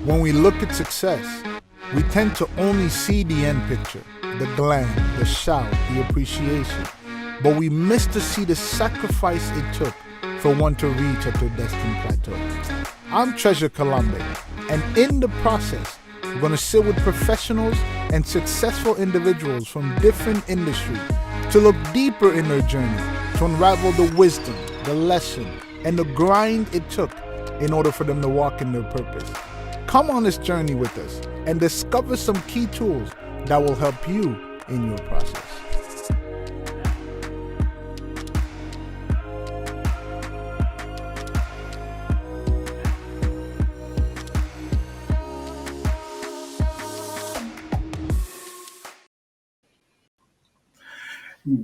When we look at success, we tend to only see the end picture, the glam, the shout, the appreciation. But we miss to see the sacrifice it took for one to reach at their destined plateau. I'm Treasure Colombe, and in the process, we're going to sit with professionals and successful individuals from different industries to look deeper in their journey, to unravel the wisdom, the lesson, and the grind it took in order for them to walk in their purpose. Come on this journey with us and discover some key tools that will help you in your process.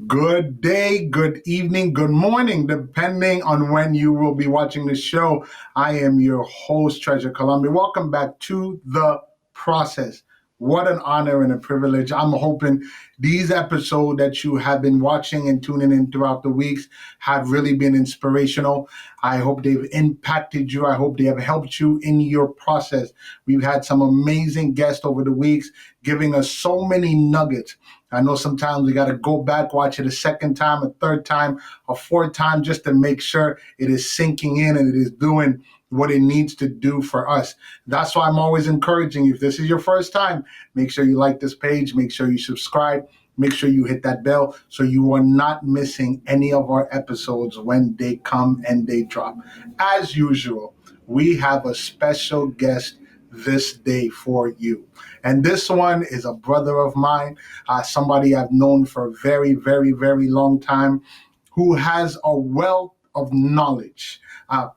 Good day, good evening, good morning, depending on when you will be watching the show. I am your host, Treasure Columbia. Welcome back to The Process. What an honor and a privilege. I'm hoping these episodes that you have been watching and tuning in throughout the weeks have really been inspirational. I hope they've impacted you. I hope they have helped you in your process. We've had some amazing guests over the weeks giving us so many nuggets. I know sometimes we got to go back, watch it a second time, a third time, a fourth time, just to make sure it is sinking in and it is doing what it needs to do for us. That's why I'm always encouraging you. If this is your first time, make sure you like this page, make sure you subscribe, make sure you hit that bell so you are not missing any of our episodes when they come and they drop. As usual, we have a special guest this day for you. And this one is a brother of mine, somebody I've known for a very, very, very long time, who has a wealth of knowledge,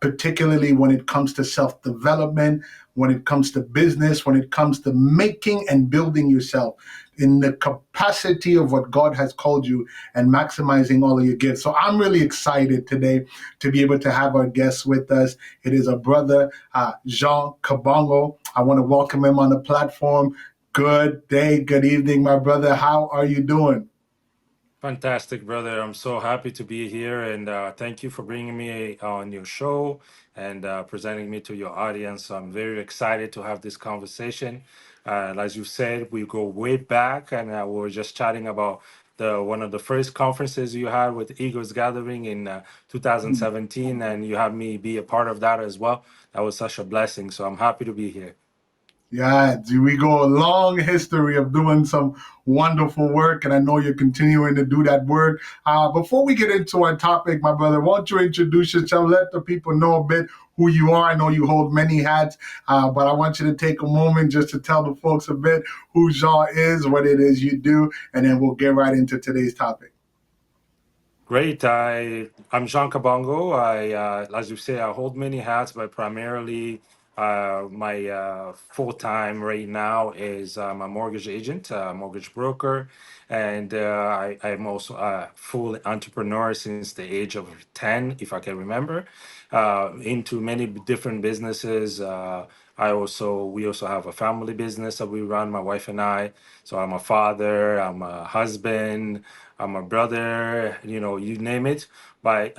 particularly when it comes to self-development, when it comes to business, when it comes to making and building yourself in the capacity of what God has called you and maximizing all of your gifts. So I'm really excited today to be able to have our guests with us. It is a brother, Jean Kabongo. I want to welcome him on the platform. Good day, good evening, my brother. How are you doing? Fantastic, brother. I'm so happy to be here, and thank you for bringing me on your show and presenting me to your audience. I'm very excited to have this conversation. As you said, we go way back, and we were just chatting about the one of the first conferences you had with Eagles Gathering in 2017, and you had me be a part of that as well. That was such a blessing. So I'm happy to be here. Yeah, we go a long history of doing some wonderful work, and I know you're continuing to do that work. Before we get into our topic, my brother, won't you introduce yourself? Let the people know a bit who you are. I know you hold many hats, but I want you to take a moment just to tell the folks a bit who Jean is, what it is you do, and then we'll get right into today's topic. Great. I'm Jean Kabongo. As you say, I hold many hats, but primarily my full time right now is I'm a mortgage agent, a mortgage broker, and I'm also a full entrepreneur since the age of 10, if I can remember, into many different businesses. We also have a family business that we run, my wife and I. So I'm a father, I'm a husband, I'm a brother, you name it. But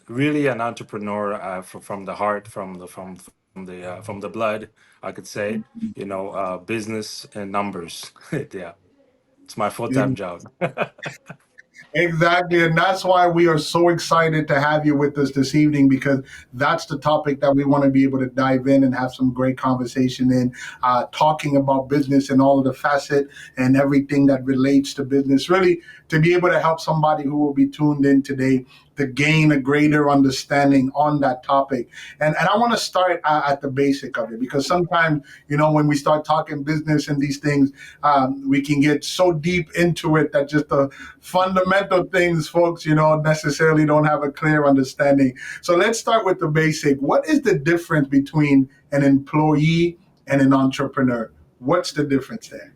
really an entrepreneur from the heart, from the blood, I could say. Business and numbers. Yeah, it's my full time job. Exactly. And that's why we are so excited to have you with us this evening, because that's the topic that we want to be able to dive in and have some great conversation in, talking about business and all of the facet and everything that relates to business, really to be able to help somebody who will be tuned in today to gain a greater understanding on that topic. And I want to start at the basic of it, because sometimes, when we start talking business and these things, we can get so deep into it that just the fundamental things, folks, necessarily don't have a clear understanding. So let's start with the basic. What is the difference between an employee and an entrepreneur? What's the difference there?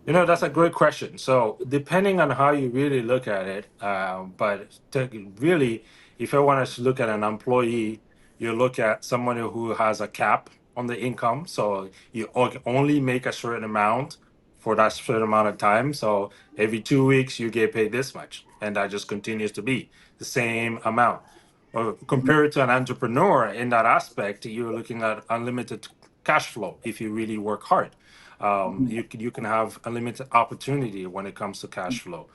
That's a great question. So, depending on how you really look at it, really, if I want us to look at an employee, you look at someone who has a cap on the income. So, you only make a certain amount for that certain amount of time. So, every 2 weeks, you get paid this much. And that just continues to be the same amount. Compared to an entrepreneur in that aspect, you're looking at unlimited cash flow if you really work hard. You can have a limited opportunity when it comes to cash flow.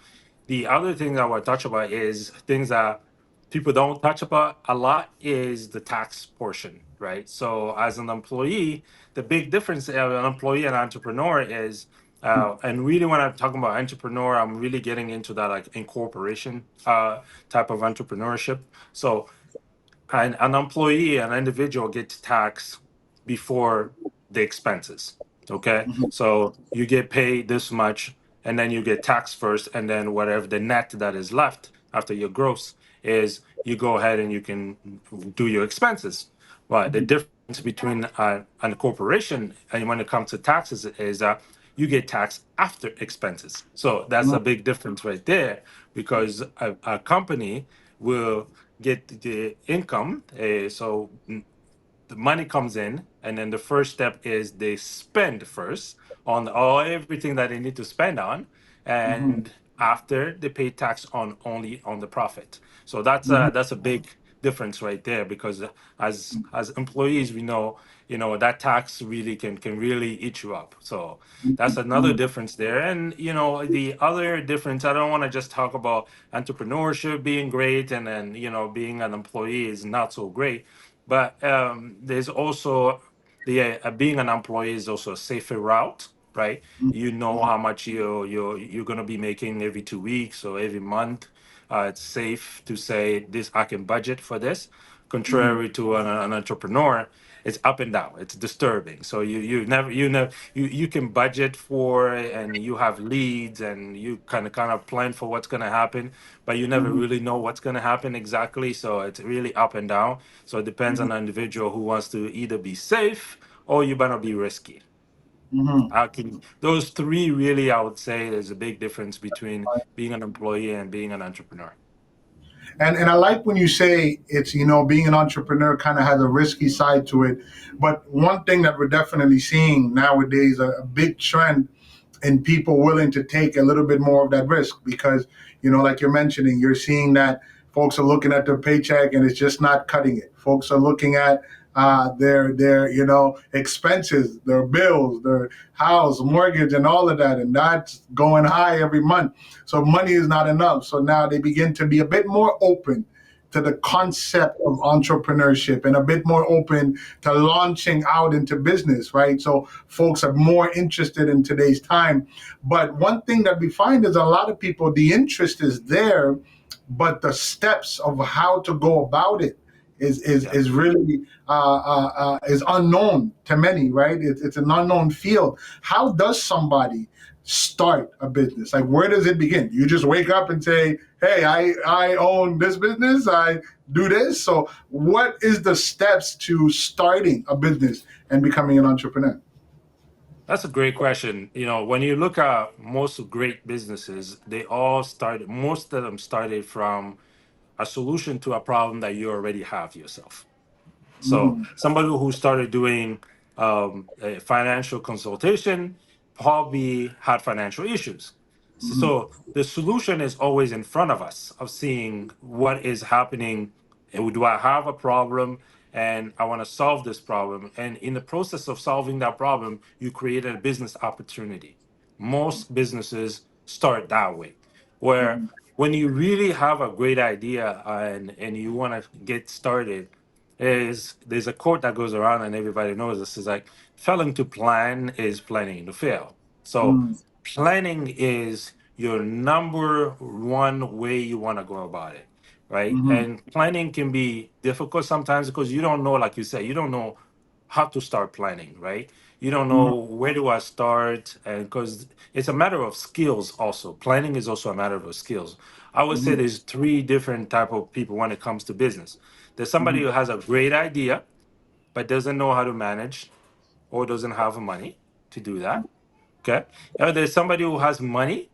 The other thing that I want to touch about is things that people don't touch about a lot is the tax portion, right? So as an employee, the big difference of an employee and entrepreneur is, and really when I'm talking about entrepreneur, I'm really getting into that like incorporation type of entrepreneurship. So an employee, an individual gets taxed before the expenses. Okay. Mhm. So you get paid this much and then you get taxed first. And then whatever the net that is left after your gross is, you go ahead and you can do your expenses. But the difference between a corporation and when it comes to taxes is you get taxed after expenses. So that's Mhm. a big difference right there because a company will get the income. So the money comes in, and then the first step is they spend first on all everything that they need to spend on, Mhm. and after they pay tax on only on the profit. So Mhm. that's a big difference right there because as employees we know that tax really can really eat you up. So that's another Mhm. difference there. And the other difference, I don't want to just talk about entrepreneurship being great and then being an employee is not so great, but there's also the being an employee is also a safer route, right? You know how much you're gonna be making every 2 weeks or every month. It's safe to say this. I can budget for this. Mhm. Contrary to an entrepreneur, it's up and down. It's disturbing. So you can budget for it and you have leads and you kind of plan for what's gonna happen, but you never Mhm. really know what's gonna happen exactly. So it's really up and down. So it depends on Mhm. the individual who wants to either be safe or you better be risky. Mhm. I can those three really I would say there's a big difference between being an employee and being an entrepreneur. And I like when you say it's being an entrepreneur kind of has a risky side to it, but one thing that we're definitely seeing nowadays a big trend and people willing to take a little bit more of that risk because like you're mentioning, you're seeing that folks are looking at their paycheck and it's just not cutting it. Folks are looking at their expenses, their bills, their house mortgage and all of that, and that's going high every month, so money is not enough. So now they begin to be a bit more open to the concept of entrepreneurship and a bit more open to launching out into business, right? So folks are more interested in today's time. But one thing that we find is a lot of people, the interest is there, but the steps of how to go about it Yeah. is really is unknown to many, right? It's an unknown field. How does somebody start a business? Like, where does it begin? You just wake up and say, "Hey, I own this business. I do this." So, what is the steps to starting a business and becoming an entrepreneur? That's a great question. When you look at most of great businesses, most of them started from a solution to a problem that you already have yourself. So Mm-hmm. somebody who started doing a financial consultation probably had financial issues. So the solution is always in front of us of seeing what is happening. Do I have a problem? And I want to solve this problem. And in the process of solving that problem, you created a business opportunity. Most businesses start that way, where when you really have a great idea and you want to get started, is there's a quote that goes around and everybody knows this is like failing to plan is planning to fail. So Mm-hmm. planning is your number one way you want to go about it, right? Mm-hmm. And planning can be difficult sometimes because you don't know, like you said, you don't know how to start planning, right? You don't know where do I start, and because it's a matter of skills also. Planning is also a matter of skills. I would say Mm-hmm. there's three different type of people when it comes to business. There's somebody Mm-hmm. who has a great idea but doesn't know how to manage or doesn't have money to do that. Okay. There's somebody who has money,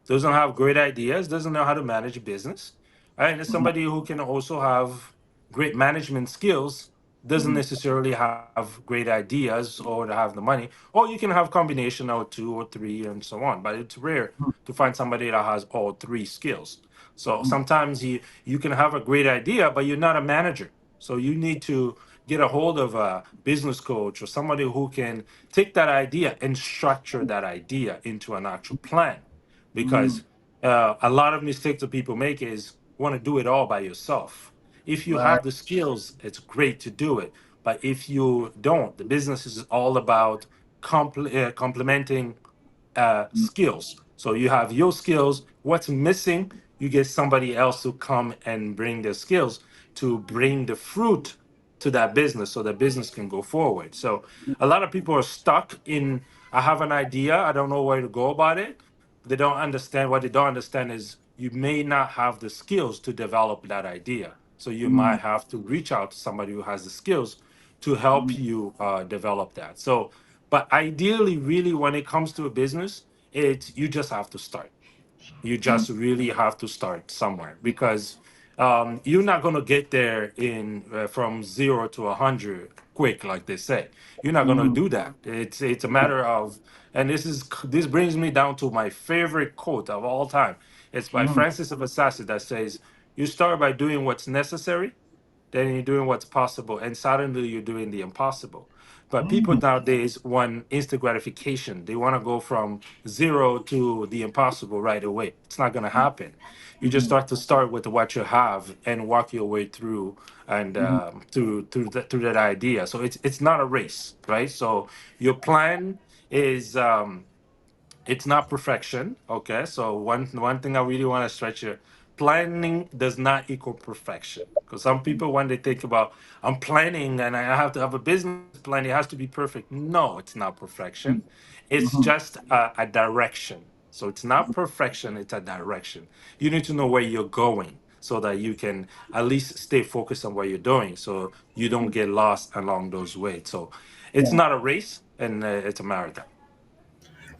doesn't have great ideas, doesn't know how to manage a business. Right? And there's somebody who can also have great management skills, doesn't necessarily have great ideas or to have the money. Or you can have combination of two or three and so on. But it's rare to find somebody that has all three skills. So sometimes you can have a great idea, but you're not a manager. So you need to get a hold of a business coach or somebody who can take that idea and structure that idea into an actual plan. Because a lot of mistakes that people make is want to do it all by yourself. If you Right. have the skills, it's great to do it. But if you don't, the business is all about complementing skills. So you have your skills. What's missing? You get somebody else to come and bring their skills to bring the fruit to that business so the business can go forward. So a lot of people are stuck in, I have an idea, I don't know where to go about it. They don't understand. What they don't understand is you may not have the skills to develop that idea. So you might have to reach out to somebody who has the skills to help you develop that. So, but ideally, really, when it comes to a business, it's you just have to start. You just really have to start somewhere because you're not going to get there in from 0 to 100 quick, like they say. You're not going to do that. It's a matter of, and this brings me down to my favorite quote of all time. It's by Francis of Assisi that says, "You start by doing what's necessary, then you're doing what's possible, and suddenly you're doing the impossible." But people nowadays want instant gratification. They want to go from 0 to the impossible right away. It's not going to happen. You just start with what you have and walk your way through and through that idea. So it's not a race, right? So your plan is it's not perfection. Okay, so one thing I really want to stretch here: planning does not equal perfection. Because some people, when they think about I'm planning and I have to have a business plan, it has to be perfect. No, it's not perfection. It's just a direction. So it's not perfection; it's a direction. You need to know where you're going so that you can at least stay focused on what you're doing, so you don't get lost along those ways. So it's not a race, and it's a marathon.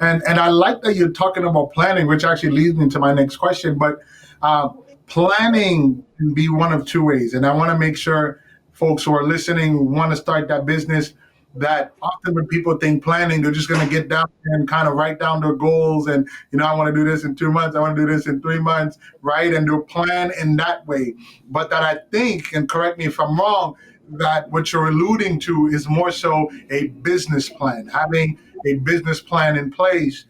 And I like that you're talking about planning, which actually leads me to my next question. But uh, planning can be one of two ways, and I want to make sure folks who are listening want to start that business. That often when people think planning, they're just going to get down and kind of write down their goals, and I want to do this in 2 months, I want to do this in 3 months, right? And they'll plan in that way. But that I think, and correct me if I'm wrong, that what you're alluding to is more so a business plan, having a business plan in place.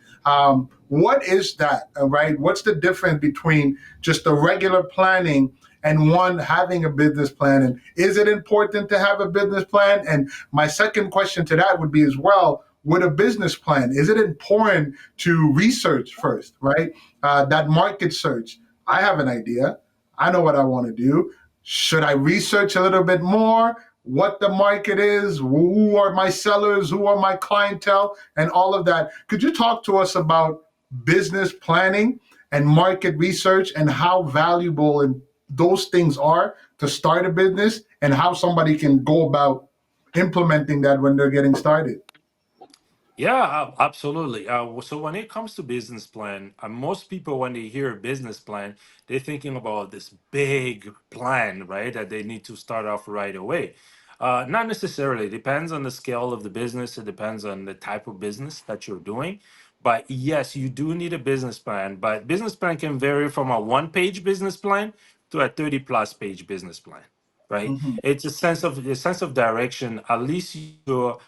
What is that, right? What's the difference between just the regular planning and one having a business plan? And is it important to have a business plan? And my second question to that would be as well, with a business plan, is it important to research first, right? That market search. I have an idea. I know what I want to do. Should I research a little bit more? What the market is, who are my sellers, who are my clientele, and all of that. Could you talk to us about business planning and market research and how valuable those things are to start a business and how somebody can go about implementing that when they're getting started? Yeah, absolutely. So when it comes to business plan, most people, when they hear a business plan, they're thinking about this big plan, right? That they need to start off right away. Not necessarily. It depends on the scale of the business. It depends on the type of business that you're doing. But yes, you do need a business plan. But business plan can vary from a one-page business plan to a 30-plus page business plan, right? It's a sense of direction. At least you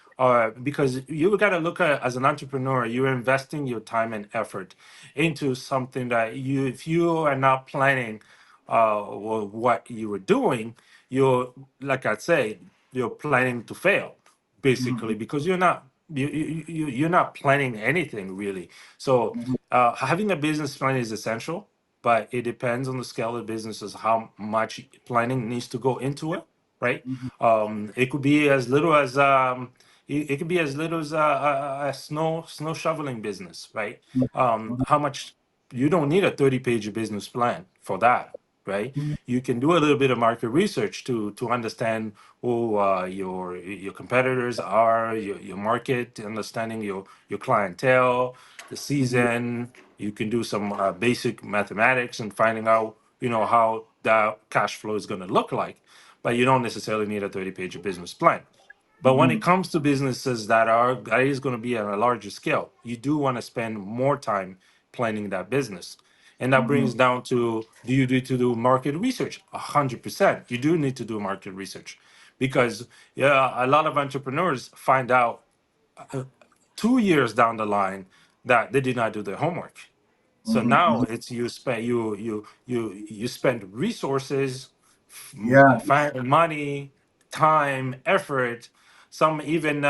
because you got to look at as an entrepreneur, you're investing your time and effort into something that if you are not planning what you were doing, you're like I say, you're planning to fail basically because you're not planning anything really. So having a business plan is essential, but it depends on the scale of businesses how much planning needs to go into it, right? It could be as little as it could be as little as a snow shoveling business, right? How much you don't need a 30-page business plan for that, right? You can do a little bit of market research to understand who your competitors are, your market, understanding your clientele, the season. You can do some basic mathematics and finding out how the cash flow is going to look like, but you don't necessarily need a 30-page business plan. But when it comes to businesses that is going to be on a larger scale, you do want to spend more time planning that business. And that brings down to, do you need to do market research? 100%. You do need to do market research because yeah, a lot of entrepreneurs find out 2 years down the line that they did not do their homework. So now Hmm. it's you spend resources, Yeah. money, time, effort. Some even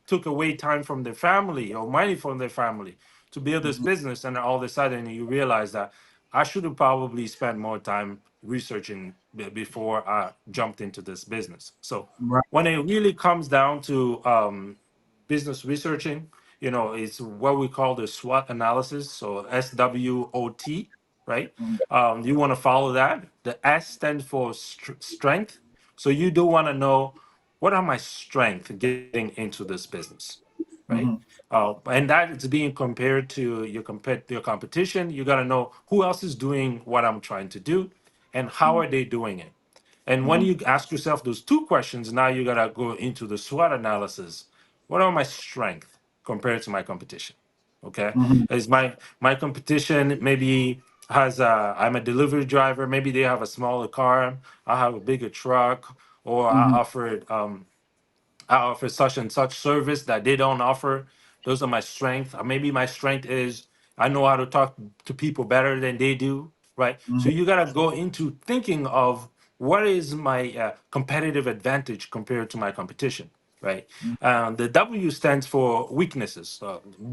took away time from their family or money from their family to build this Hmm. business, and all of a sudden you realize that I should have probably spent more time researching before I jumped into this business. So Right. when it really comes down to business researching, it's what we call the SWOT analysis. So SWOT, right? You want to follow that. The S stands for strength. So you do want to know, what are my strengths getting into this business, right? Hmm. And that is being compared to your competition. You got to know who else is doing what I'm trying to do, and how are they doing it. And when Hmm. you ask yourself those two questions, now you gotta go into the SWOT analysis. What are my strengths compared to my competition? Okay, Hmm. is my competition maybe has I'm a delivery driver. Maybe they have a smaller car. I have a bigger truck, or Hmm. I offer such and such service that they don't offer. Those are my strength. Or maybe my strength is I know how to talk to people better than they do, right? So you got to go into thinking of what is my competitive advantage compared to my competition, right? The W stands for weaknesses.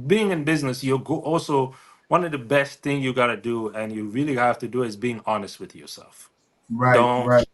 Being in business, you go also one of the best thing you got to do, and you really have to do, is being honest with yourself. Right. don't Right.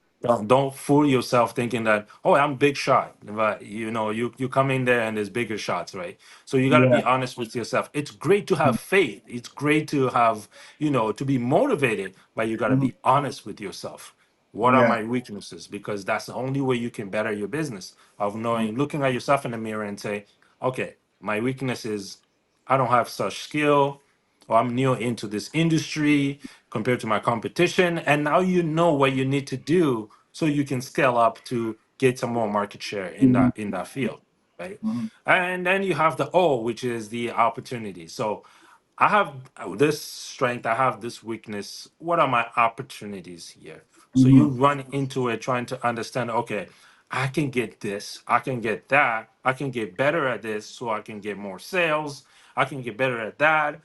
don't fool yourself thinking that, oh, I'm big shot, but you come in there and there's bigger shots, right? So you got to Yeah. be honest with yourself. It's great to have faith, it's great to have, to be motivated, but you got to Hmm. be honest with yourself. What are Yeah. my weaknesses? Because that's the only way you can better your business, of knowing, looking at yourself in the mirror and say, okay, my weakness is I don't have such skill, or I'm new into this industry compared to my competition. And now you know what you need to do so you can scale up to get some more market share in that field, right? Hmm. And then you have the O, which is the opportunity. So I have this strength, I have this weakness. What are my opportunities here? So you Hmm. run into it trying to understand, okay, I can get this, I can get that, I can get better at this so I can get more sales, I can get better at that.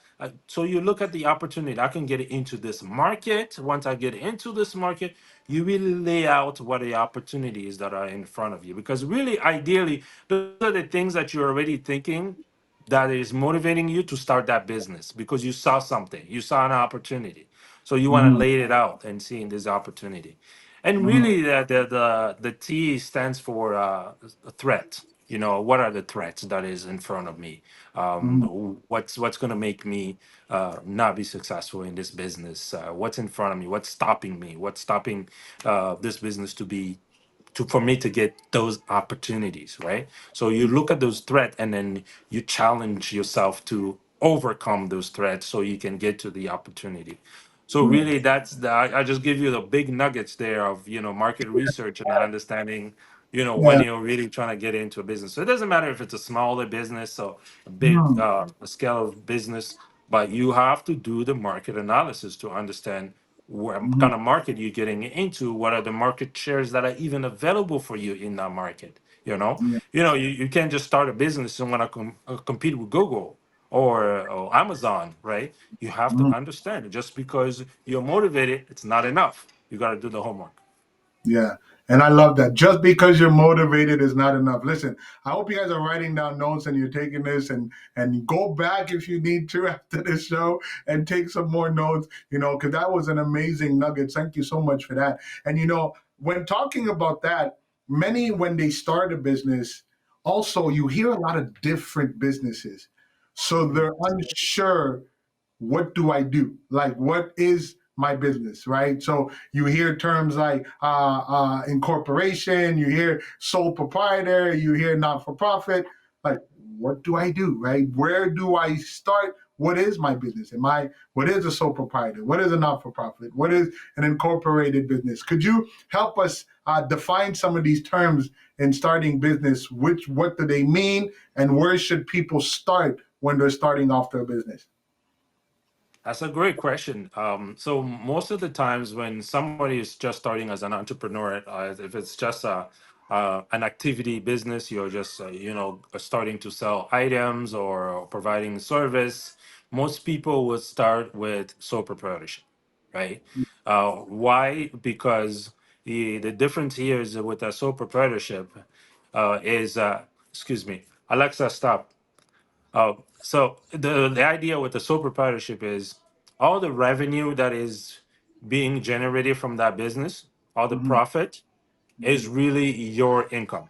So you look at the opportunity, I can get into this market. Once I get into this market, you really lay out what the opportunities that are in front of you. Because really, ideally, those are the things that you're already thinking that is motivating you to start that business, because you saw something, you saw an opportunity. So you want to Hmm. lay it out and seeing this opportunity. And Hmm. really, the T stands for a threat. What are the threats that is in front of me? Hmm. What's going to make me not be successful in this business? What's in front of me? What's stopping me? What's stopping this business for me to get those opportunities, right? So you look at those threats, and then you challenge yourself to overcome those threats so you can get to the opportunity. So Yeah. really, I just give you the big nuggets there of market research and understanding when Yeah. you're really trying to get into a business. So it doesn't matter if it's a smaller business or a big Hmm. scale of business, but you have to do the market analysis to understand what Hmm. kind of market you're getting into. What are the market shares that are even available for you in that market? Yeah. You can't just start a business and want to compete with Google or Amazon, right? You have to Hmm. understand, just because you're motivated, it's not enough. You got to do the homework. Yeah. And I love that. Just because you're motivated is not enough. Listen, I hope you guys are writing down notes and you're taking this and go back if you need to after this show and take some more notes, because that was an amazing nugget. Thank you so much for that. And when talking about that, many when they start a business, also you hear a lot of different businesses. So Mhm. they're unsure, what do I do? Like, what is my business, right? So you hear terms like incorporation, you hear sole proprietor, you hear not for profit. Like, what do I do, right? Where do I start? What is my business? What is a sole proprietor? What is a not for profit? What is an incorporated business? Could you help us define some of these terms in starting business? What do they mean, and where should people start when they're starting off their business? That's a great question. So most of the times when somebody is just starting as an entrepreneur, if it's just an activity business, you're just starting to sell items or providing service, most people would start with sole proprietorship, right? Why? Because the difference here is that with a sole proprietorship is excuse me, Alexa, stop. So the idea with the sole proprietorship is all the revenue that is being generated from that business, all the Mhm. profit is Mhm. really your income.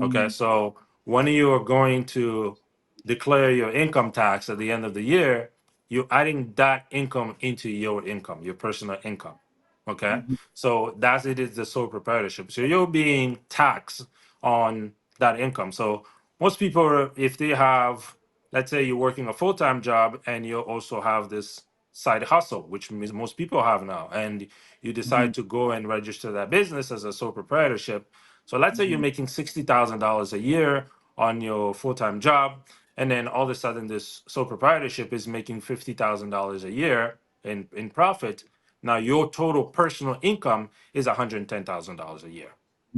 Okay, Mhm. so when you are going to declare your income tax at the end of the year, you're adding that income into your income, your personal income. Okay, Mhm. so that's it is the sole proprietorship. So you're being taxed on that income. So most people, if they have, let's say you're working a full-time job and you also have this side hustle, which means most people have now, and you decide Mhm. to go and register that business as a sole proprietorship. So let's say you're Mhm. making $60,000 a year on your full-time job, and then all of a sudden this sole proprietorship is making $50,000 a year in profit. Now your total personal income is $110,000 a year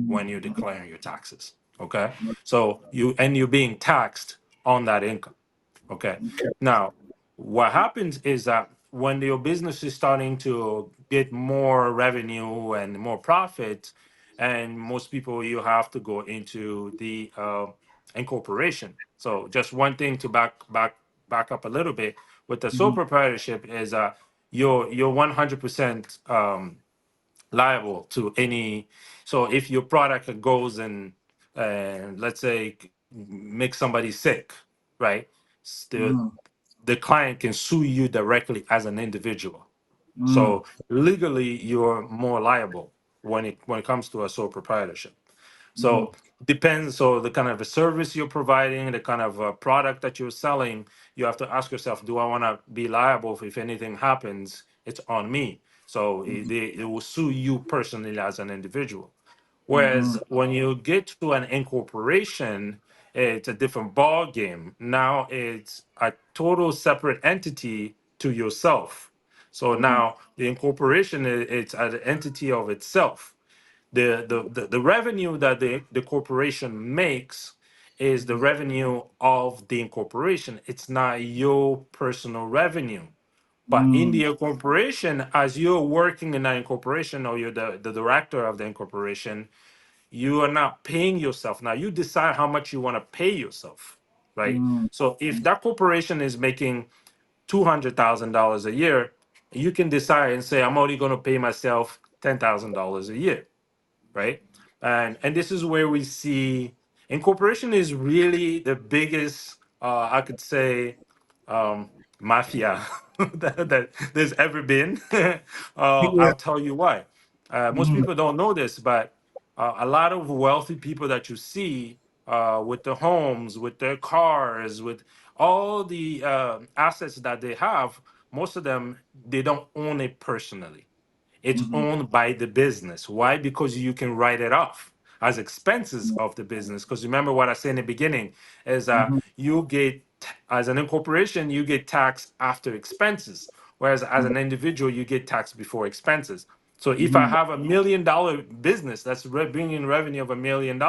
when you're Mhm. declaring your taxes. Okay, so you're being taxed on that income. Okay. Okay. Now, what happens is that when your business is starting to get more revenue and more profit, and most people you have to go into the incorporation. So just one thing to back up a little bit with the sole Mhm. proprietorship is you're 100% liable to any. So if your product goes and let's say make somebody sick, right? The Mhm. the client can sue you directly as an individual. Mhm. So legally, you're more liable when it comes to a sole proprietorship. Mhm. So depends. So the kind of a service you're providing, the kind of product that you're selling, you have to ask yourself: do I want to be liable if anything happens? It's on me. So they will sue you personally as an individual. Whereas Mhm. when you get to an incorporation, it's a different ball game. Now it's a total separate entity to yourself. So Mhm. now the incorporation it's an entity of itself. The revenue that the corporation makes is the revenue of the incorporation. It's not your personal revenue. But in Mhm. the incorporation, as you're working in that incorporation or you're the director of the incorporation, you are not paying yourself. Now you decide how much you want to pay yourself, right? Mhm. So if that corporation is making $200,000 a year, you can decide and say, I'm only going to pay myself $10,000 a year, right? And this is where we see incorporation is really the biggest, I could say, mafia that there's ever been. Yeah. I'll tell you why. Most Mhm. people don't know this, but a lot of wealthy people that you see with their homes, with their cars, with all the assets that they have, most of them they don't own it personally. It's Mhm. owned by the business. Why? Because you can write it off as expenses of the business. Because remember what I said in the beginning is Mhm. you get as an incorporation you get taxed after expenses, whereas as an individual you get taxed before expenses. So if I Mhm. have $1 million business that's bringing revenue of $1 million,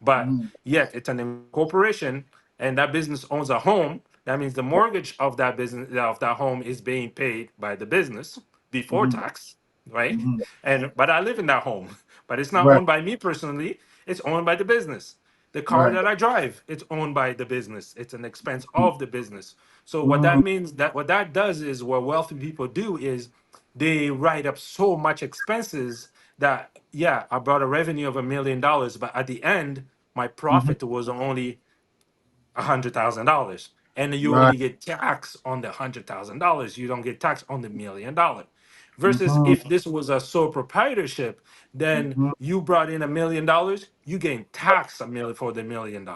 but Mhm. yet it's an incorporation and that business owns a home, that means the mortgage of that business of that home is being paid by the business before Mhm. tax, right? Mhm. And but I live in that home, but it's not Right. owned by me personally. It's owned by the business. The car Right. that I drive, it's owned by the business. It's an expense of the business. So what Mhm. that means that what that does is what wealthy people do is they write up so much expenses that yeah, I brought a revenue of $1 million, but at the end my Mhm. profit was only $100,000, and you Right. only get tax on the $100,000. You don't get tax on the $1 million. Versus Mhm. if this was a sole proprietorship, then Mhm. you brought in $1 million, you gain tax a million for the $1 million.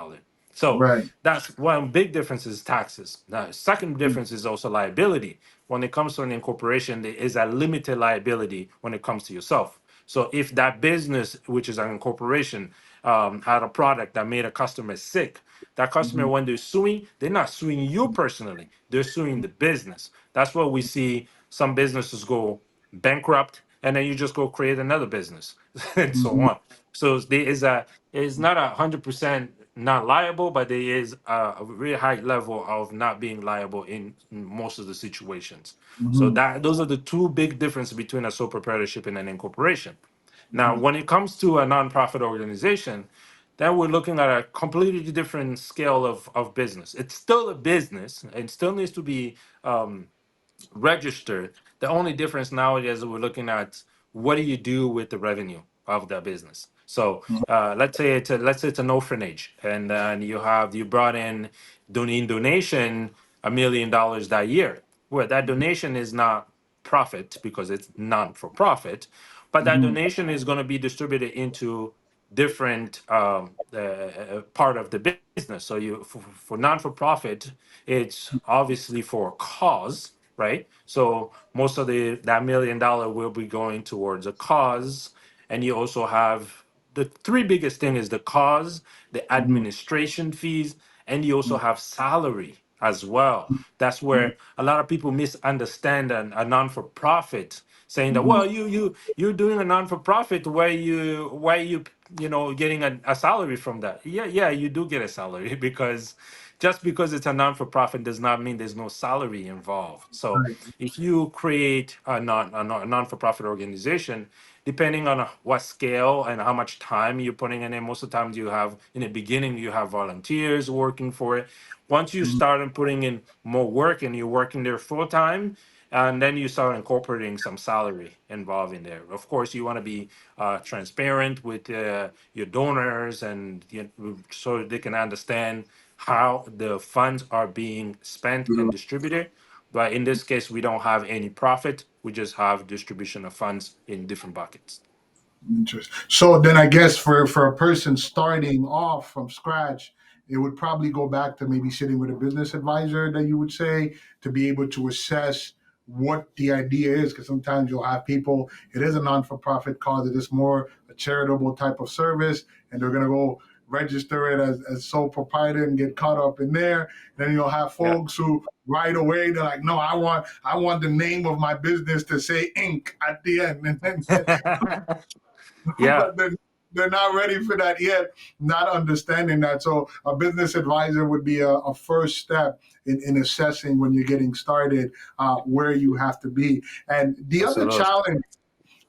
So Right. that's one big difference is taxes. Now, second Mhm. difference is also liability. When it comes to an incorporation, there is a limited liability when it comes to yourself. So if that business, which is an incorporation, had a product that made a customer sick, that customer, Mhm. when they're suing, they're not suing you personally. They're suing the business. That's why we see some businesses go bankrupt. and then you just go create another business, and so on. So there is a, it's not 100% not liable, but there is a really high level of not being liable in most of the situations. So Mhm. that those are the two big differences between a sole proprietorship and an incorporation. Now, when it comes to a nonprofit organization, then we're looking at a completely different scale of business. It's still a business and still needs to be registered. The only difference nowadays is we're looking at what do you do with the revenue of that business. So let's say it's an orphanage, and then you brought in donation $1 million that year. Well, that donation is not profit because it's non for profit, but that Mhm. donation is going to be distributed into different part of the business. So for non for profit, it's obviously for a cause, right? So most of the that $1 million will be going towards a cause, and you also have the three biggest thing is the cause, the Mhm. administration fees, and you also have salary as well. That's where a lot of people misunderstand a non-for-profit, saying that, Mhm. well, you're doing a non-for-profit where you know getting a salary from that. Yeah, you do get a salary because just because it's a non-for-profit does not mean there's no salary involved. So Right. if you create a non-for-profit organization, depending on what scale and how much time you're putting in it, most of the times you have in the beginning you have volunteers working for it. Once you Mhm. start and putting in more work and you're working there full time, and then you start incorporating some salary involved in there. Of course, you want to be transparent with your donors, and so they can understand how the funds are being spent and distributed. But in this case, we don't have any profit. We just have distribution of funds in different buckets. Interesting. So then I guess for a person starting off from scratch, it would probably go back to maybe sitting with a business advisor that you would say to be able to assess what the idea is. Because sometimes you'll have people, it is a non-for-profit cause, it is more a charitable type of service, and they're gonna go register it as sole proprietor and get caught up in there. Then you'll have Yeah. folks who right away they're like, no, I want the name of my business to say Inc. at the end. And then Yeah, but they're not ready for that yet, not understanding that. So a business advisor would be a first step in assessing when you're getting started where you have to be. And absolutely.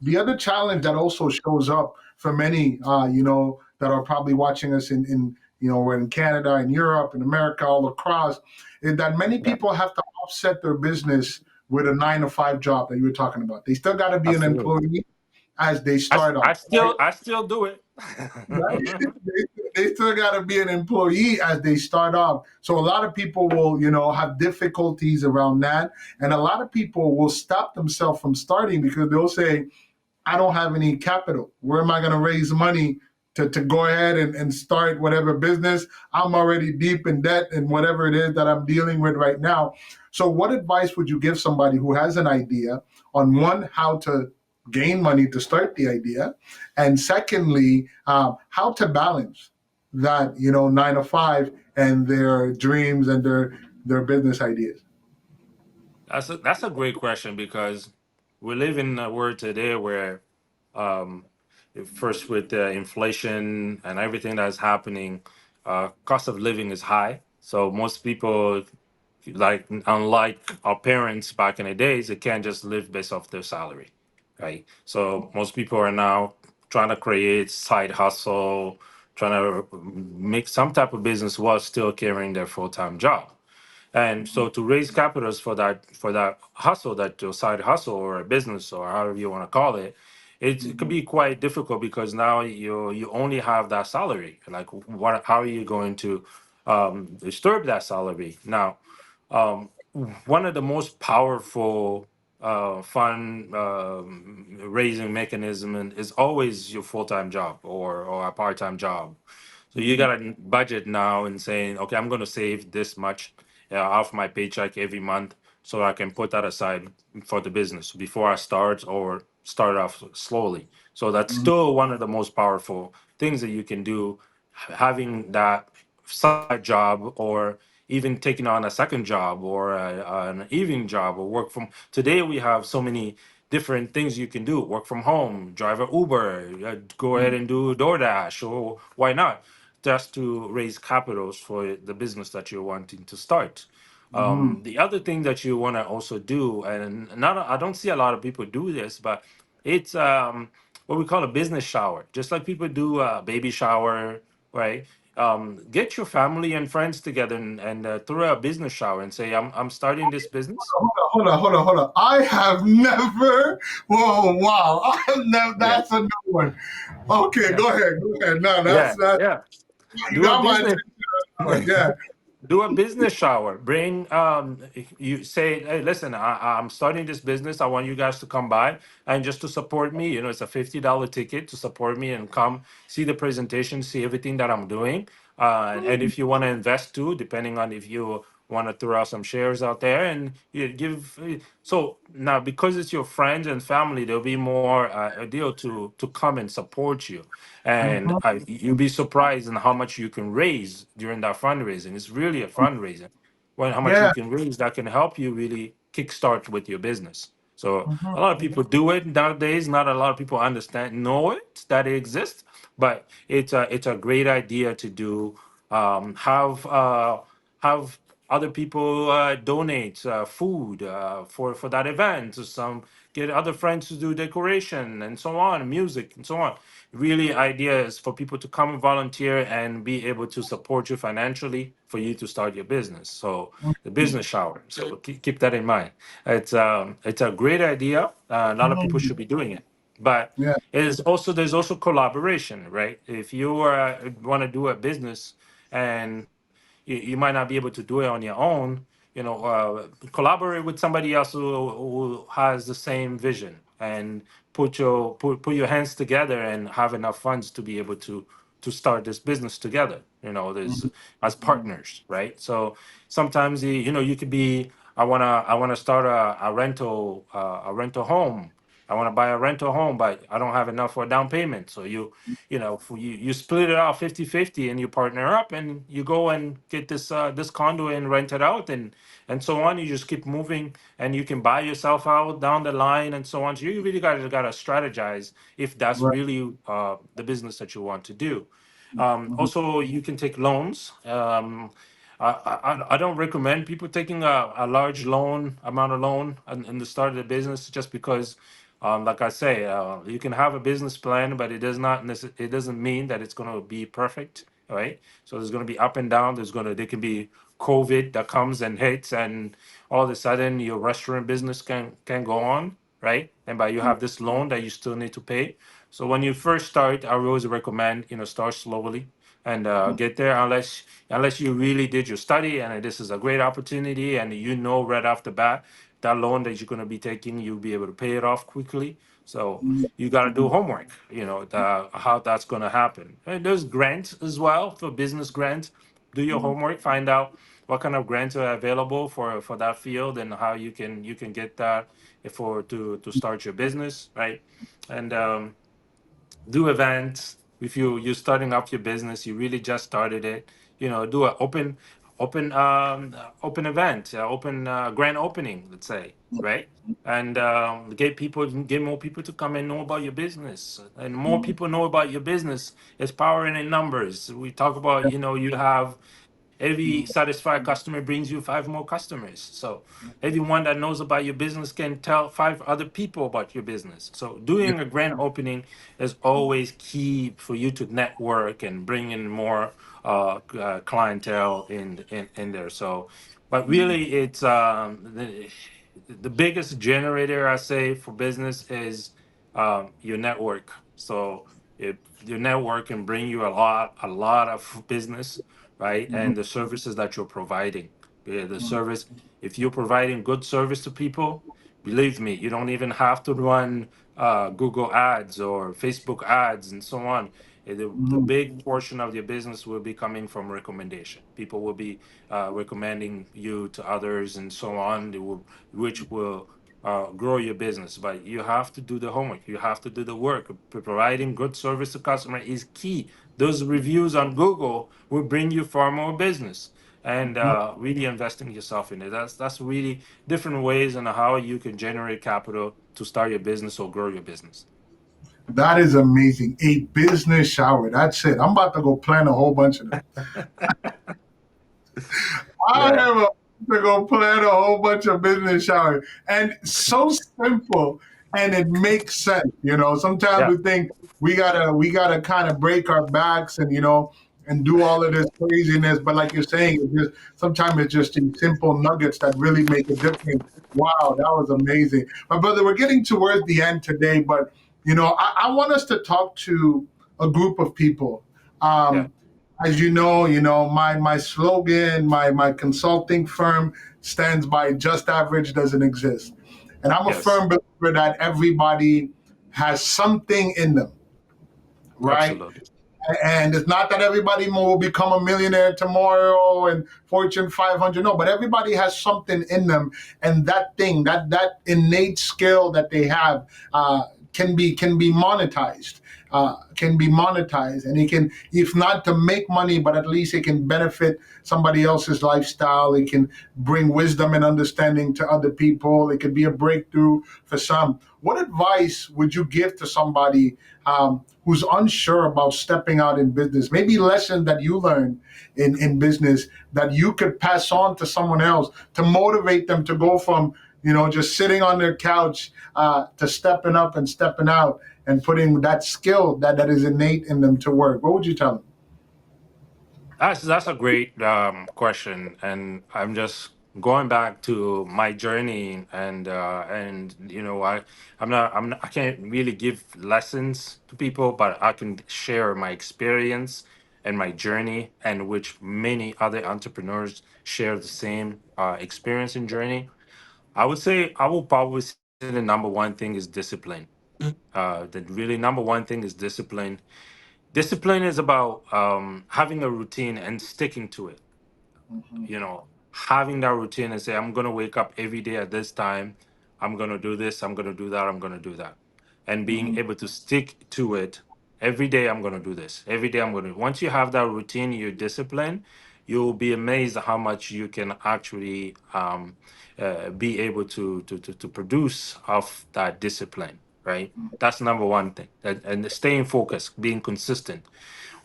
the other challenge that also shows up for many, that are probably watching us in we're in Canada, in Europe, in America, all across, is that many Yeah, people have to offset their business with a 9 to 5 job that you were talking about. They still got to be an absolutely. employee as they I, start I off, right? still I still do it. Right? They still got to be an employee as they start off. So a lot of people will, have difficulties around that, and a lot of people will stop themselves from starting because they'll say, "I don't have any capital. Where am I going to raise money to go ahead and start whatever business? I'm already deep in debt and whatever it is that I'm dealing with right now." So, what advice would you give somebody who has an idea on one, how to gain money to start the idea, and secondly, how to balance that 9 to 5 and their dreams and their business ideas? That's a great question because we live in a world today where um, first with inflation and everything that's happening, cost of living is high. So most people, like unlike our parents back in the days, they can't just live based off their salary, right? So most people are now trying to create side hustle, trying to make some type of business while still carrying their full-time job. And so to raise capitals for that hustle, that your side hustle or a business or however you want to call it, it could be quite difficult because now you only have that salary. Like what how are you going to disturb that salary? Now, um, one of the most powerful fund raising mechanism is always your full-time job or a part-time job. So you got a budget now and saying, okay, I'm going to save this much off my paycheck every month so I can put that aside for the business before I start or start off slowly. So that's still one of the most powerful things that you can do, having that side job or even taking on a second job or an evening job or work from. Today we have so many different things you can do. Work from home, drive a Uber, go ahead and do DoorDash, or why not? Just to raise capitals for the business that you're wanting to start. Mm-hmm. The other thing that you want to also do, and not I don't see a lot of people do this, but it's what we call a business shower. Just like people do a baby shower, right? Get your family and friends together and throw a business shower and say, I'm starting this business. Hold on. I have never. Whoa, wow! I have never. Yeah. That's a new one. Okay, Yeah. go ahead. Go ahead. No, Yeah. that's Yeah. you Do a got my business. attention. One. Yeah. Do a business shower. Bring you say, hey, listen, I'm starting this business. I want you guys to come by and just to support me. You know, it's a $50 ticket to support me and come see the presentation, see everything that I'm doing. And if you want to invest too, depending on if you want to throw out some shares out there and you give. So now, because it's your friends and family, there'll be more a deal to come and support you, and Mm-hmm. you'll be surprised in how much you can raise during that fundraising. It's really a fundraiser. Well, how much you Yeah. can raise that can help you really kickstart with your business. So Mm-hmm. a lot of people do it nowadays. Not a lot of people know it that it exists, but it's a great idea to do. Have other people donate food for that event. Some get other friends to do decoration and so on, music and so on. Really, idea is for people to come and volunteer and be able to support you financially for you to start your business. So the business shower. So keep that in mind. It's a great idea. A lot of people Mm-hmm. should be doing it. But Yeah. there's also collaboration, right? If you want to do a business and you might not be able to do it on your own, collaborate with somebody else who has the same vision and put your hands together and have enough funds to be able to start this business together. There's as partners, right? So sometimes you could be, I wanna start a rental home. I want to buy a rental home, but I don't have enough for a down payment. So you split it out 50-50 and you partner up and you go and get this condo and rent it out and so on. You just keep moving and you can buy yourself out down the line and so on. So you really gotta strategize if that's Right. really the business that you want to do. Mm-hmm. Also, you can take loans. I don't recommend people taking a large amount of loan in the start of the business just because, like I say, you can have a business plan, but it doesn't mean that it's going to be perfect, right? So there's going to be up and down. There can be COVID that comes and hits, and all of a sudden your restaurant business can go on, right? And but you have this loan that you still need to pay. So when you first start, I always recommend start slowly and get there unless you really did your study and this is a great opportunity and right off the bat that loan that you're going to be taking you'll be able to pay it off quickly. So you got to do homework, how that's going to happen. And there's grants as well for business grants. Do your homework, find out what kind of grants are available for that field and how you can get that to start your business, right? And do events. If you're starting up your business, you really just started it, do an open event, open grand opening, let's say, right? And get more people to come and know about your business. And more people know about your business, it's power in numbers. We talk about, you have every satisfied customer brings you five more customers. So everyone that knows about your business can tell five other people about your business. So Yeah. doing a grand opening is always key for you to network and bring in more clientele in there. So, but really, it's the biggest generator I say for business is your network. So if your network can bring you a lot of business, right? Mm-hmm. And the services that you're providing. Yeah, the service, if you're providing good service to people, believe me, you don't even have to run Google ads or Facebook ads and so on. The Mm-hmm. big portion of your business will be coming from recommendation. People will be recommending you to others and so on, which will grow your business. But you have to do the homework. You have to do the work. Providing good service to customer is key. Those reviews on Google will bring you far more business. and Mhm. really investing yourself in it. That's really different ways on how you can generate capital to start your business or grow your business. That is amazing. A business shower. That's it. I'm about to go plan a whole bunch of them. I Yeah, am about to go plan a whole bunch of business showers. And so simple and it makes sense. Sometimes yeah, we think we gotta kind of break our backs and do all of this craziness. But like you're saying, sometimes it's just these simple nuggets that really make a difference. Wow, that was amazing. My brother, we're getting towards the end today, but I want us to talk to a group of people. yeah. Um, as my slogan, my consulting firm stands by just average doesn't exist. And I'm a Yes, firm believer that everybody has something in them, right? absolutely. And it's not that everybody will become a millionaire tomorrow and Fortune 500. No, but everybody has something in them, and that thing, that innate skill that they have, can be monetized. Can be monetized, and it can, if not to make money, but at least it can benefit somebody else's lifestyle. It can bring wisdom and understanding to other people. It could be a breakthrough for some. What advice would you give to somebody who's unsure about stepping out in business? Maybe lesson that you learned in business that you could pass on to someone else to motivate them to go from just sitting on their couch to stepping up and stepping out and putting that skill that is innate in them to work. What would you tell them? That's a great question, and I'm just going back to my journey, and I can't really give lessons to people, but I can share my experience and my journey, and which many other entrepreneurs share the same experience and journey. I would say I will probably say the number one thing is discipline. The really number one thing is discipline. Discipline is about having a routine and sticking to it. Mhm, Having that routine and say, I'm going to wake up every day at this time. I'm going to do this. I'm going to do that. I'm going to do that. And being mhm, able to stick to it every day, I'm going to do this. Every day, I'm going to. Once you have that routine, you're disciplined, you'll be amazed at how much you can actually be able to produce of that discipline, right? That's number one thing. And staying focused, being consistent.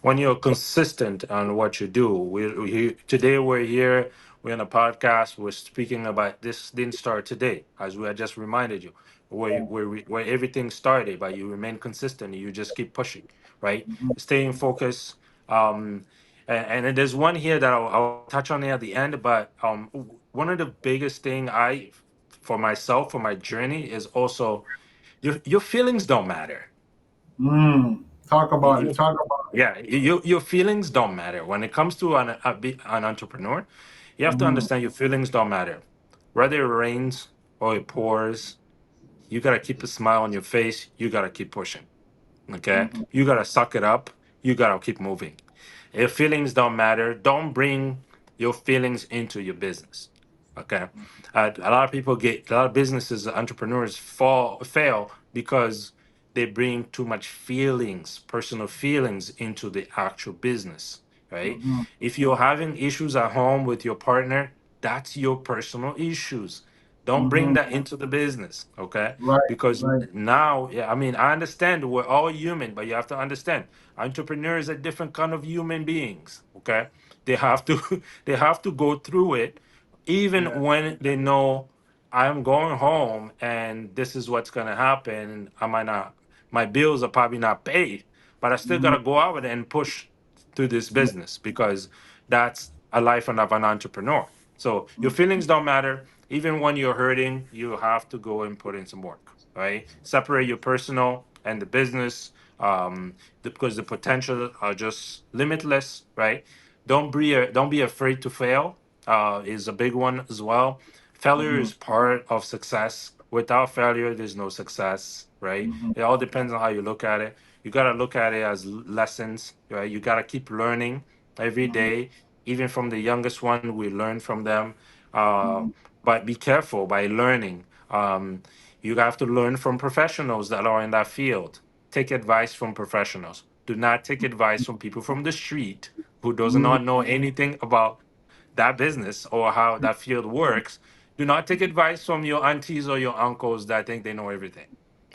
When you're consistent on what you do, today we're here, we're in a podcast, we're speaking about this didn't start today, as we had just reminded you, where everything started, but you remain consistent, you just keep pushing, right? mhm, Staying focused. And then there's one here that I'll touch on at the end, but one of the biggest thing for myself, for my journey, is also your feelings don't matter. Talk about it. You, Talk about it. yeah, your feelings don't matter when it comes to an entrepreneur. You have to Mhm, understand your feelings don't matter, whether it rains or it pours. You gotta keep a smile on your face. You gotta keep pushing. Okay, mhm, you gotta suck it up. You gotta keep moving. If feelings don't matter, don't bring your feelings into your business. Okay, a lot of people get a lot of businesses, entrepreneurs fail because they bring too much feelings, personal feelings, into the actual business. Right? mhm, If you're having issues at home with your partner, that's your personal issues. Don't bring mhm. that into the business. Okay, Right, because right. now, yeah, I mean, I understand we're all human, but you have to understand entrepreneurs are different kind of human beings. Okay, they have to they have to go through it, Yeah. even when they know I'm going home and this is what's gonna happen. I might not, my bills are probably not paid, but I still Mhm, gotta go out and push through this business because that's a life of an entrepreneur. So your mhm, feelings don't matter. Even when you're hurting, you have to go and put in some work, right? Separate your personal and the business, because the potential are just limitless, right? Don't be afraid to fail. Is a big one as well. Failure mhm, is part of success. Without failure, there's no success, right? mhm, It all depends on how you look at it. You gotta look at it as lessons, right? You gotta keep learning every mhm, day. Even from the youngest one, we learn from them. Uh, mhm, but be careful by learning. You have to learn from professionals that are in that field. Take advice from professionals. Do not take advice from people from the street who does mhm, not know anything about that business or how that field works, do not take advice from your aunties or your uncles that think they know everything.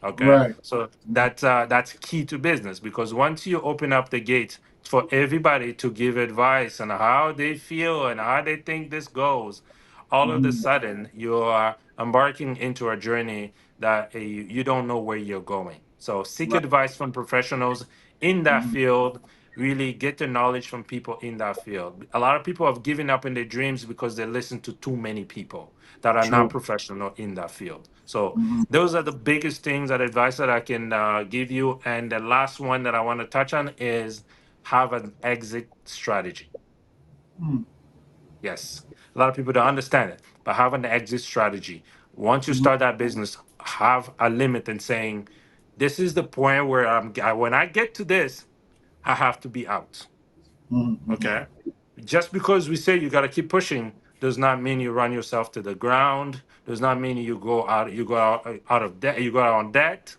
Okay, Right. so that's key to business, because once you open up the gate for everybody to give advice on how they feel and how they think this goes, all of a Mhm. sudden you are embarking into a journey that you don't know where you're going. So seek Right. advice from professionals in that Mhm. field. Really get the knowledge from people in that field. A lot of people have given up in their dreams because they listen to too many people that are not True. professional in that field. So Mhm. those are the biggest things, that advice that I can give you. And the last one that I want to touch on is have an exit strategy. Mhm. Yes, a lot of people don't understand it, but have an exit strategy. Once you Mhm. start that business, have a limit and saying, "This is the point where when I get to this, I have to be out." Mhm. Mhm. Okay. Just because we say you got to keep pushing does not mean you run yourself to the ground. Does not mean you go out of debt. You go out on debt,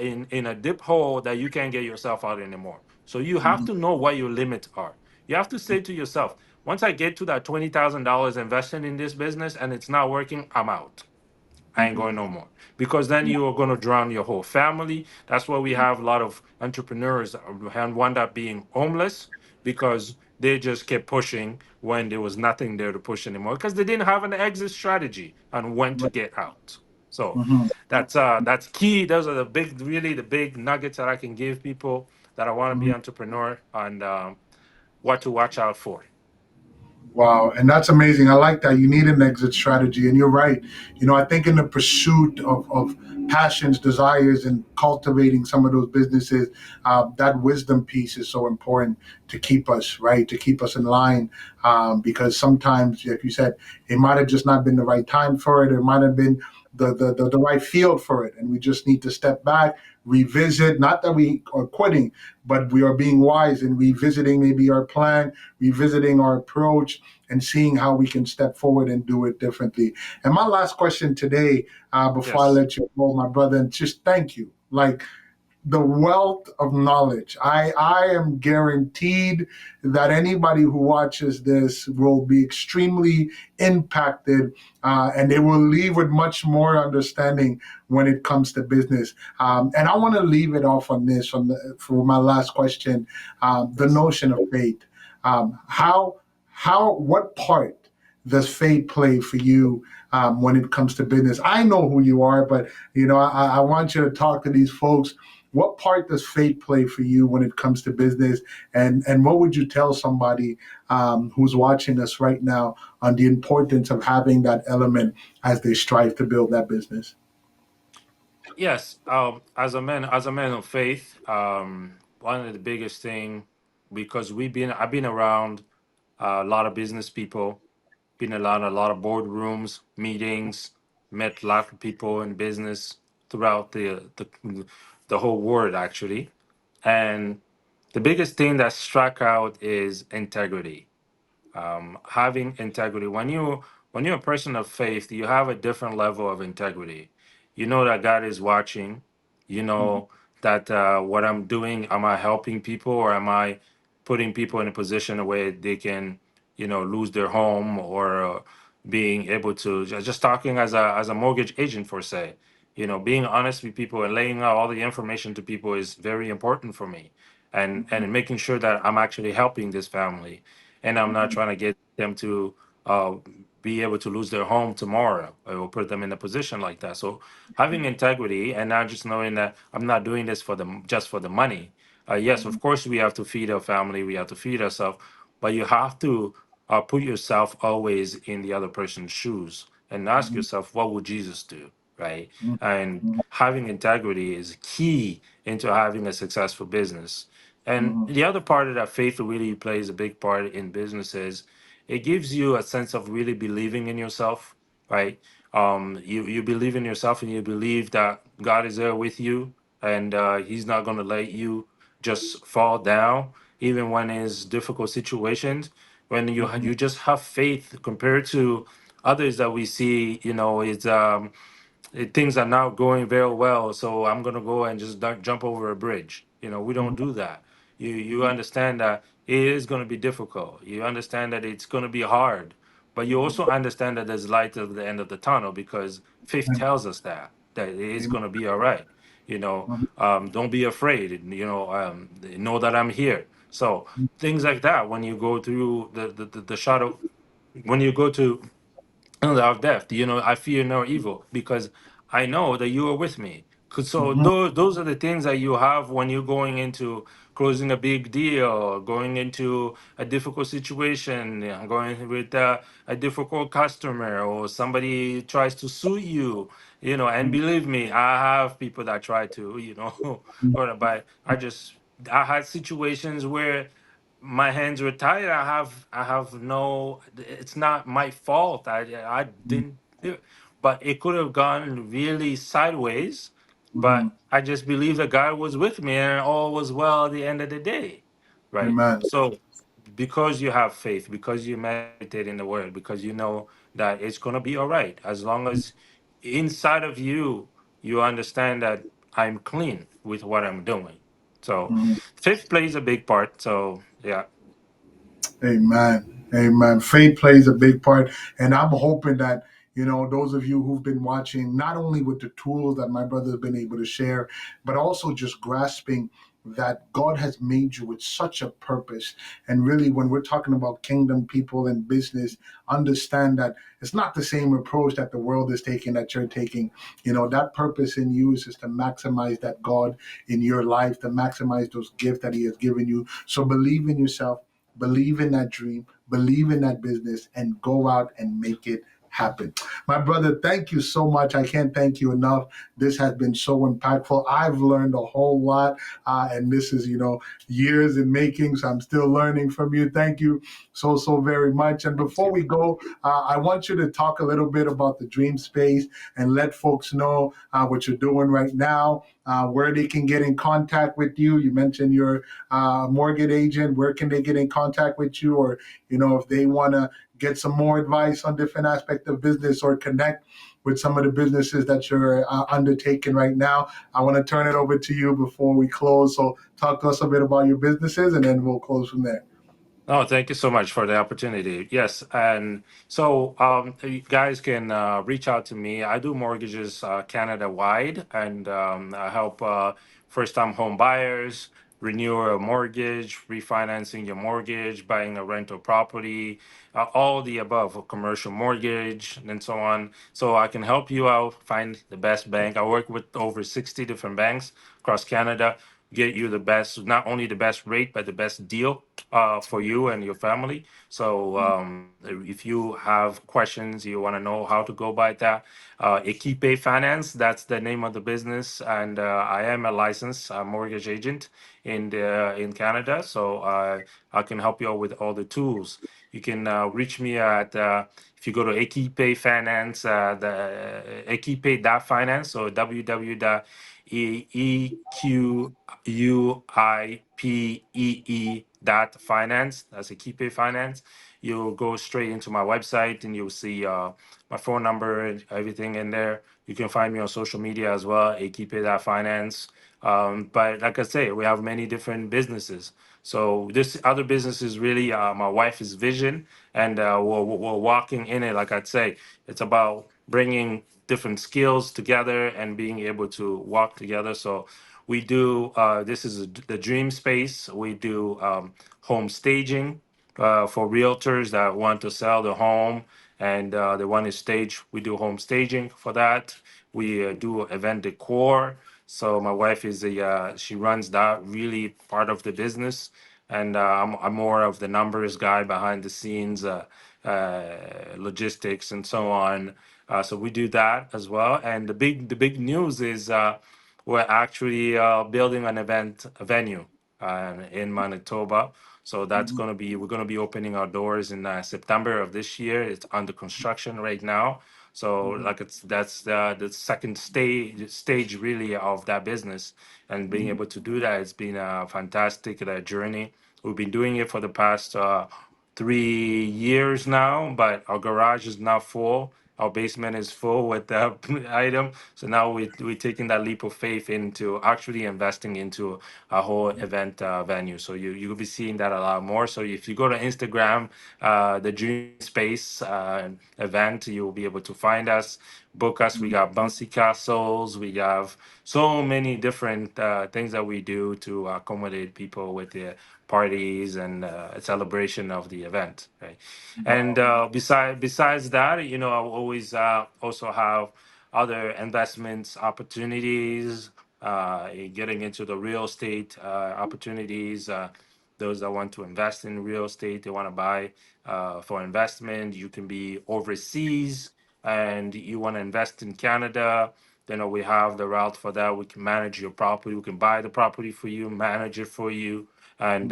in a dip hole that you can't get yourself out anymore. So you have Mhm. to know what your limits are. You have to say to yourself, once I get to that $20,000 invested in this business and it's not working, I'm out. I ain't Mhm. going no more. Because then you are going to drown your whole family. That's why we have a lot of entrepreneurs and wound up being homeless, because they just kept pushing when there was nothing there to push anymore, because they didn't have an exit strategy on when to Right. get out. So Mhm. that's key. Those are the big, really the big nuggets that I can give people that I want to be Mhm. entrepreneur, and what to watch out for. Wow, and that's amazing. I like that. You need an exit strategy, and you're right. I think in the pursuit of passions, desires, and cultivating some of those businesses, that wisdom piece is so important to keep us right, to keep us in line. Because sometimes, like you said, it might have just not been the right time for it. It might have been the right field for it, and we just need to step back, revisit. Not that we are quitting, but we are being wise and revisiting maybe our plan, revisiting our approach, and seeing how we can step forward and do it differently. And my last question today, before I Yes. let you go, my brother, and just thank you. Like, the wealth of knowledge. I am guaranteed that anybody who watches this will be extremely impacted, and they will leave with much more understanding when it comes to business. And I want to leave it off on this for my last question, the Yes. notion of faith. What part does faith play for you when it comes to business? I know who you are, but I want you to talk to these folks. What part does faith play for you when it comes to business, and what would you tell somebody who's watching us right now on the importance of having that element as they strive to build that business? Yes, as a man of faith, one of the biggest thing, because I've been around a lot of business people, been around a lot of boardrooms, meetings, met a lot of people in business throughout the whole world actually, and the biggest thing that struck out is integrity. Having integrity. When you're a person of faith, you have a different level of integrity. You know that God is watching. You Mhm. know that what I'm doing, am I helping people, or am I putting people in a position where they can, lose their home, or being able to just talking as a mortgage agent for say. Being honest with people and laying out all the information to people is very important for me, and making sure that I'm actually helping this family, and I'm not trying to get them to uh, be able to lose their home tomorrow, or put them in a position like that. So having integrity, and not just knowing that I'm not doing this just for the money. Yes, of course we have to feed our family, we have to feed ourselves, but you have to put yourself always in the other person's shoes and ask Mhm. yourself, what would Jesus do, right? Mhm. And Mhm. having integrity is key into having a successful business. And Mhm. the other part of that faith really plays a big part in business is it gives you a sense of really believing in yourself, right? You believe in yourself, and you believe that God is there with you, and He's not going to let you just fall down, even when it's difficult situations. When Mhm. you just have faith compared to others that we see, things are not going very well, so I'm gonna go and just jump over a bridge. We don't Mhm. do that. You understand that it is going to be difficult. You understand that it's going to be hard, but you also understand that there's light at the end of the tunnel because faith tells us that it is Amen. going to be all right. Don't be afraid. Know that I'm here. So things like that. When you go through the shadow, when you go to of death. I fear no evil because I know that you are with me. So Mhm. those are the things that you have when you're going into closing a big deal, going into a difficult situation, going with a difficult customer, or somebody tries to sue you. And believe me, I have people that try to, but I had situations where my hands were tied. I have no. It's not my fault. I didn't do it, but it could have gone really sideways. Mhm. But I just believe that God was with me, and all was well at the end of the day, right? Amen. So, because you have faith, because you meditate in the Word, because you know that it's gonna be all right, as long as inside of you you understand that I'm clean with what I'm doing. So Mhm. faith plays a big part. So yeah. Amen. Amen. Faith plays a big part. And I'm hoping that, those of you who've been watching, not only with the tools that my brother's been able to share, but also just grasping that God has made you with such a purpose. And really, when we're talking about kingdom people and business, understand that it's not the same approach that the world is taking, that you're taking. That purpose in you is just to maximize that God in your life, to maximize those gifts that He has given you. So believe in yourself, believe in that dream, believe in that business, and go out and make it happen. My brother, thank you so much. I can't thank you enough. This has been so impactful. I've learned a whole lot, and this is, years in making. So I'm still learning from you. Thank you so very much. And Thank before you. we go, I want you to talk a little bit about the Dream Space and let folks know what you're doing right now, where they can get in contact with you. You mentioned your mortgage agent. Where can they get in contact with you? Or, if they want to get some more advice on different aspects of business or connect with some of the businesses that you're undertaking right now. I want to turn it over to you before we close. So talk to us a bit about your businesses and then we'll close from there. Oh, thank you so much for the opportunity. Yes, and so you guys can reach out to me. I do mortgages Canada wide, and I help first-time home buyers renew a mortgage, refinancing your mortgage, buying a rental property, all the above, a commercial mortgage, and so on. So I can help you out find the best bank. I work with over 60 different banks across Canada, get you the best, not only the best rate, but the best deal for you and your family. So if you have questions, you want to know how to go by that, Equipe Finance, that's the name of the business. And I am a licensed mortgage agent in Canada. So I can help you out with all the tools. You can reach me at, if you go to Equipe Finance, the Equipe.finance, so www.equipee.finance. That's Equipe Finance. You'll go straight into my website and you'll see my phone number and everything in there. You can find me on social media as well, Equipe.finance. But like I say, we have many different businesses. So this other business is really my wife's vision, and we're walking in it. Like I'd say, it's about bringing different skills together and being able to walk together. So we do. This is the dream space. We do home staging for realtors that want to sell the home and they want to stage. We do home staging for that. We do event decor. So my wife is she runs that really part of the business, and I'm more of the numbers guy behind the scenes, logistics and so on. So we do that as well. And the big news is we're actually building an event a venue in Manitoba. So that's Mhm. going to be we're going to be opening our doors in September of this year. It's under construction right now. So Mhm. like that's the second stage really of that business, and being Mhm. able to do that, it's been a fantastic journey. We've been doing it for the past 3 years now, but our garage is now full, our basement is full with item. So now we're taking that leap of faith into actually investing into a whole event venue. So you'll be seeing that a lot more. So if you go to Instagram, the Dream Space event, you'll be able to find us, book us. We got bouncy castles. We have so many different things that we do to accommodate people with the parties and celebration of the event. Right. And besides that, I always also have other investments opportunities, getting into the real estate opportunities. Those that want to invest in real estate, they want to buy for investment. You can be overseas and you want to invest in Canada. We have the route for that. We can manage your property. We can buy the property for you, manage it for you, and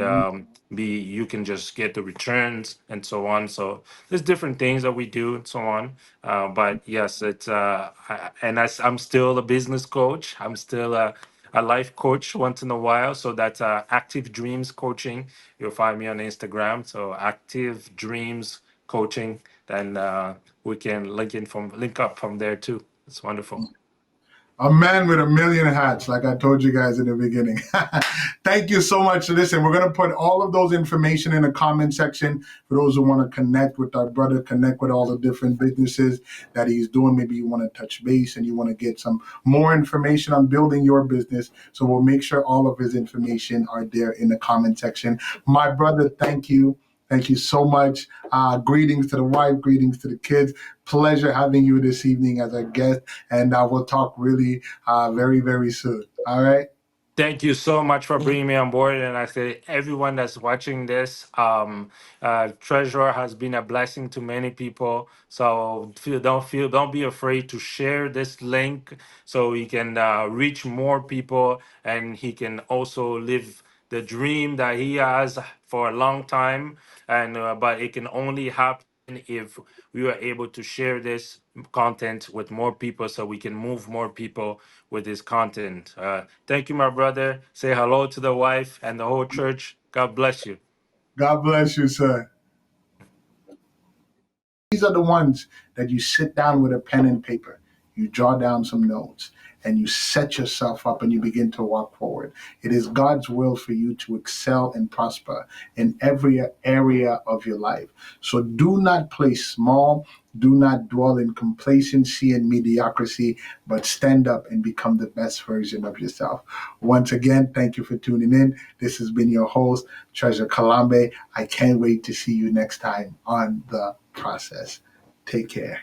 you can just get the returns and so on. So there's different things that we do and so on. But yes, it's I'm still a business coach. I'm still a life coach once in a while. So that's Active Dreams Coaching. You'll find me on Instagram. So Active Dreams Coaching. Then we can link up from there too. It's wonderful. A man with a million hats, like I told you guys in the beginning. Thank you so much. Listen, we're going to put all of those information in the comment section for those who want to connect with our brother, connect with all the different businesses that he's doing. Maybe you want to touch base and you want to get some more information on building your business. So we'll make sure all of his information are there in the comment section. My brother, thank you. Thank you so much. Greetings to the wife, greetings to the kids. Pleasure having you this evening as a guest, and we'll talk really very, very soon. All right? Thank you so much for bringing me on board. And I say, everyone that's watching this, Treasure has been a blessing to many people. So don't be afraid to share this link so he can reach more people and he can also live the dream that he has for a long time. And but it can only happen if we are able to share this content with more people so we can move more people with this content. Thank you, my brother. Say hello to the wife and the whole church. God bless you. God bless you, sir. These are the ones that you sit down with a pen and paper, you draw down some notes, and you set yourself up and you begin to walk forward. It is God's will for you to excel and prosper in every area of your life. So do not play small. Do not dwell in complacency and mediocrity, but stand up and become the best version of yourself. Once again, thank you for tuning in. This has been your host, Treasure Kalambe. I can't wait to see you next time on The Process. Take care.